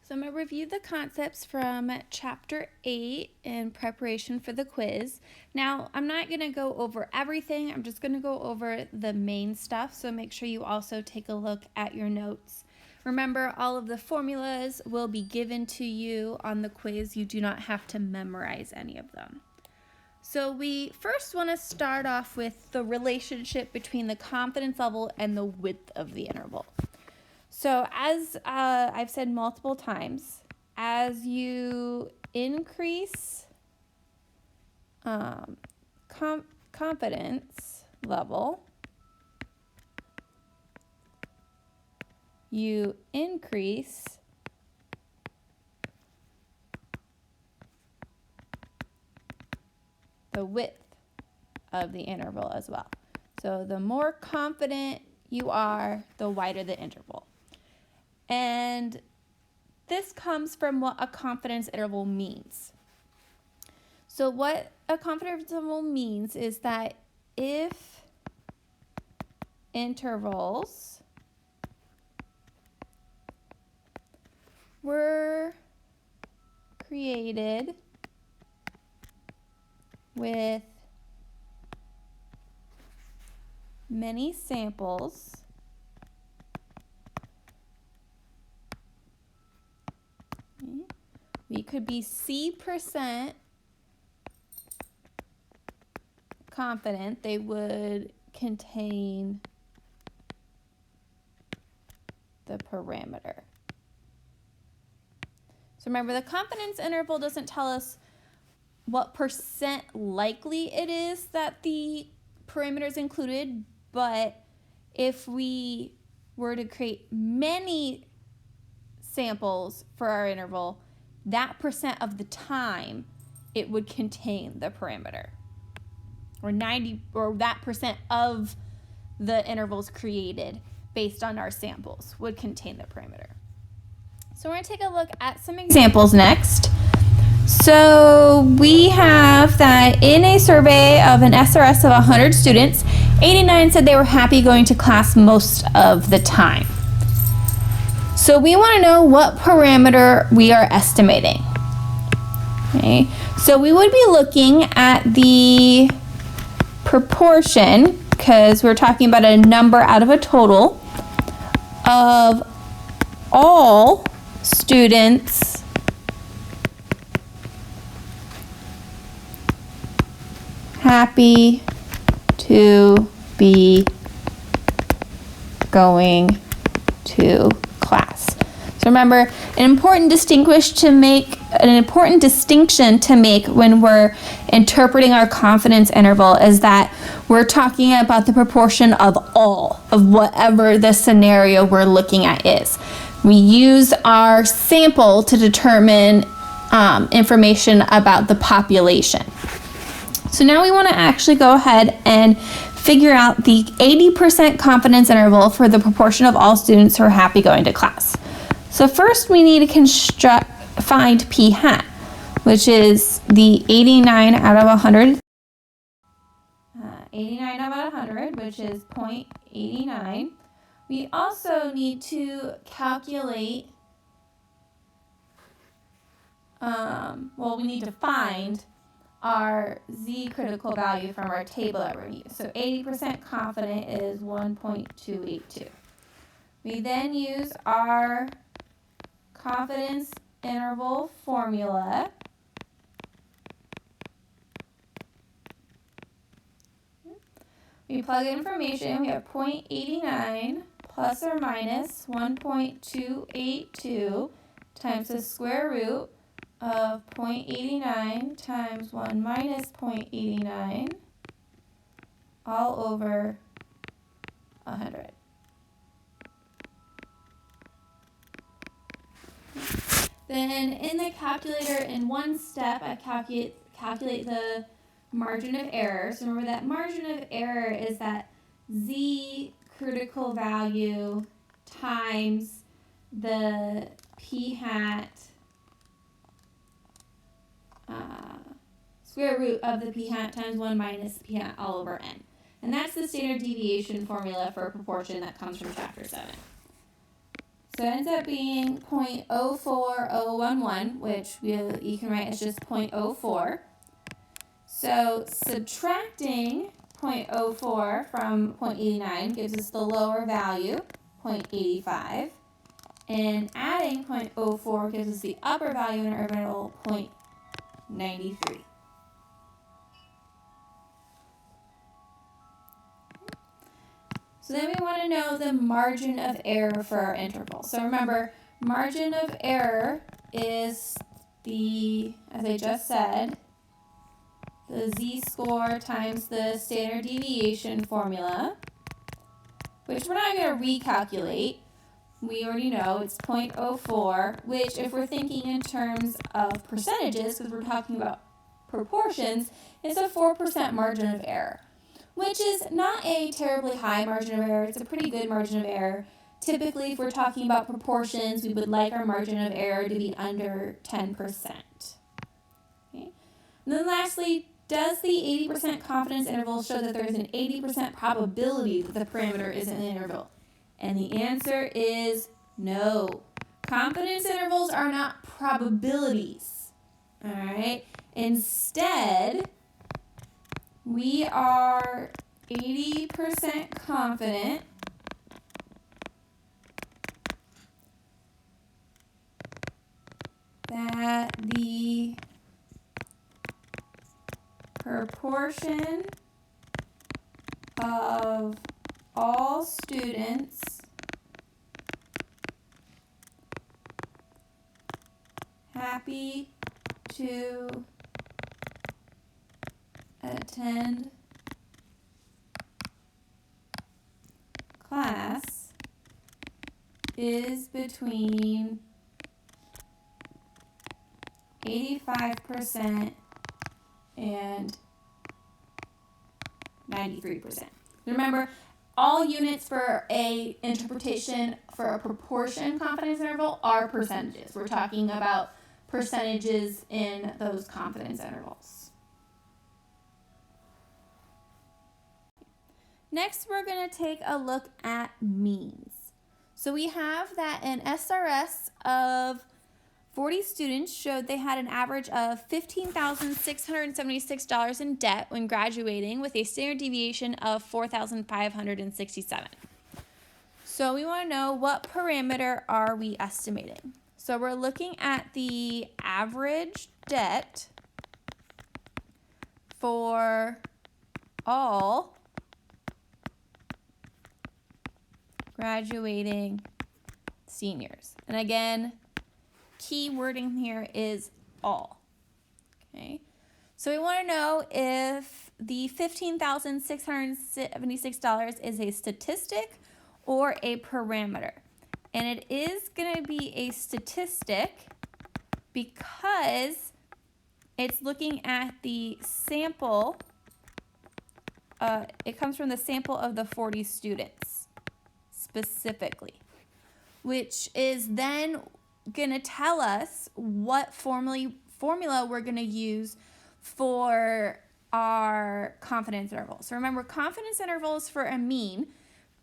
So I'm going to review the concepts from Chapter 8 in preparation for the quiz. Now, I'm not going to go over everything. I'm just going to go over the main stuff, so make sure you also take a look at your notes. Remember, all of the formulas will be given to you on the quiz. You do not have to memorize any of them. So we first want to start off with the relationship between the confidence level and the width of the interval. So as I've said multiple times, as you increase confidence level, you increase the width of the interval as well. So the more confident you are, the wider the interval. And this comes from what a confidence interval means. So what a confidence interval means is that if intervals were created with many samples, we could be C% confident they would contain the parameter. So remember, the confidence interval doesn't tell us what percent likely it is that the parameter is included, but if we were to create many samples for our interval, that percent of the time it would contain the parameter, or that percent of the intervals created based on our samples would contain the parameter. So we're going to take a look at some examples next. So we have that in a survey of an SRS of 100 students, 89 said they were happy going to class most of the time. So we want to know what parameter we are estimating. Okay, so we would be looking at the proportion, because we're talking about a number out of a total, of all students happy to be going to class. So remember, an important distinction to make when we're interpreting our confidence interval is that we're talking about the proportion of all of whatever the scenario we're looking at is. We use our sample to determine information about the population. So now we want to actually go ahead and figure out the 80% confidence interval for the proportion of all students who are happy going to class. So first we need to find p hat, which is the 89 out of 100. 89 out of 100, which is 0.89. We also need to calculate, we need to find our Z critical value from our table that we're using. So 80% confident is 1.282. We then use our confidence interval formula. We plug in information. We have 0.89 plus or minus 1.282 times the square root of 0.89 times 1 minus 0.89 all over 100. Then in the calculator, in one step, I calculate the margin of error. So remember that margin of error is that Z critical value times the p hat square root of the p hat times 1 minus p hat all over n. And that's the standard deviation formula for a proportion that comes from chapter 7. So it ends up being 0.04011, which you can write as just 0.04. So subtracting 0.04 from 0.89 gives us the lower value, 0.85. And adding 0.04 gives us the upper value in our interval, 0.93. So then we want to know the margin of error for our interval. So remember, margin of error is the, as I just said, the z-score times the standard deviation formula, which we're not going to recalculate. We already know it's 0.04, which if we're thinking in terms of percentages, because we're talking about proportions, is a 4% margin of error, which is not a terribly high margin of error. It's a pretty good margin of error. Typically, if we're talking about proportions, we would like our margin of error to be under 10%. Okay. And then lastly, does the 80% confidence interval show that there's an 80% probability that the parameter is in the interval? And the answer is no. Confidence intervals are not probabilities. All right. Instead, we are 80% confident that the proportion of all students happy to attend class is between 85% and 93%. Remember, all units for a interpretation for a proportion confidence interval are percentages. We're talking about percentages in those confidence intervals. Next, we're going to take a look at means. So we have that an SRS of 40 students showed they had an average of $15,676 in debt when graduating with a standard deviation of 4,567. So we want to know what parameter are we estimating. So we're looking at the average debt for all graduating seniors. And again, key wording here is all. Okay, so we want to know if the $15,676 is a statistic or a parameter. And it is going to be a statistic because it's looking at the sample. It comes from the sample of the 40 students specifically, which is then going to tell us what formula we're going to use for our confidence intervals. So remember, confidence intervals for a mean,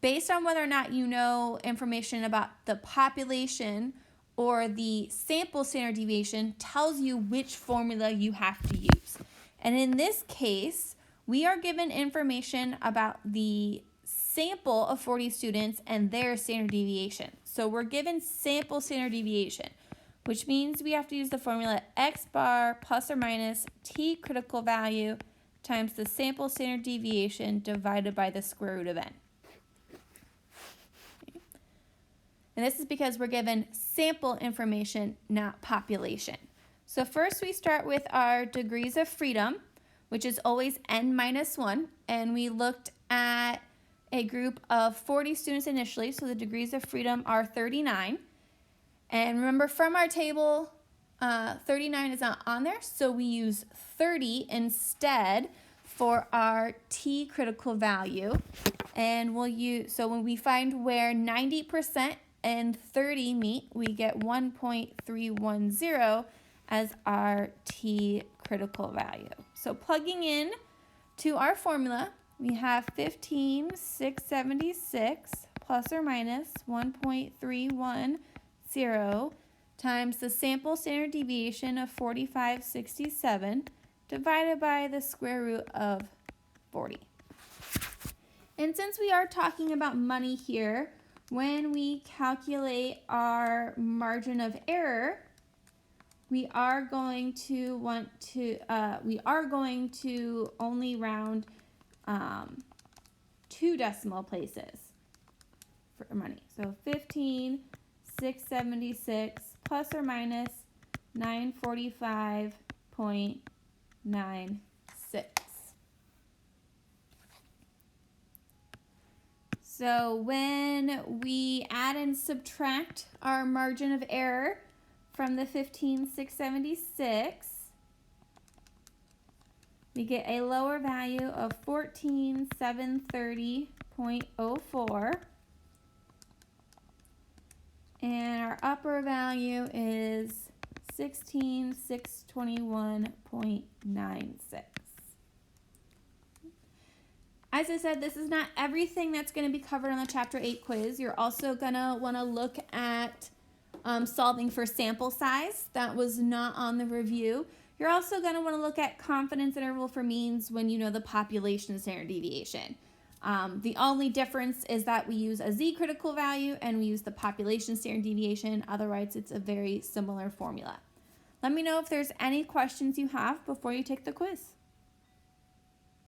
based on whether or not you know information about the population or the sample standard deviation, tells you which formula you have to use. And in this case, we are given information about the sample of 40 students and their standard deviation. So we're given sample standard deviation, which means we have to use the formula x bar plus or minus t critical value times the sample standard deviation divided by the square root of n. Okay. And this is because we're given sample information, not population. So first we start with our degrees of freedom, which is always n minus 1, and we looked at a group of 40 students initially, so the degrees of freedom are 39. And remember, from our table, 39 is not on there, so we use 30 instead for our t critical value. And we'll use, so when we find where 90% and 30 meet, we get 1.310 as our t critical value. So plugging in to our formula, we have 15,676 plus or minus 1.310 times the sample standard deviation of 4567 divided by the square root of 40. And since we are talking about money here, when we calculate our margin of error, we are going to only round 2 decimal places for money. So 15,676 plus or minus 945.96. So when we add and subtract our margin of error from the 15,676, we get a lower value of 14,730.04, and our upper value is 16,621.96. As I said, this is not everything that's going to be covered on the Chapter 8 quiz. You're also going to want to look at solving for sample size. That was not on the review. You're also going to want to look at confidence interval for means when you know the population standard deviation. The only difference is that we use a z-critical value and we use the population standard deviation. Otherwise, it's a very similar formula. Let me know if there's any questions you have before you take the quiz.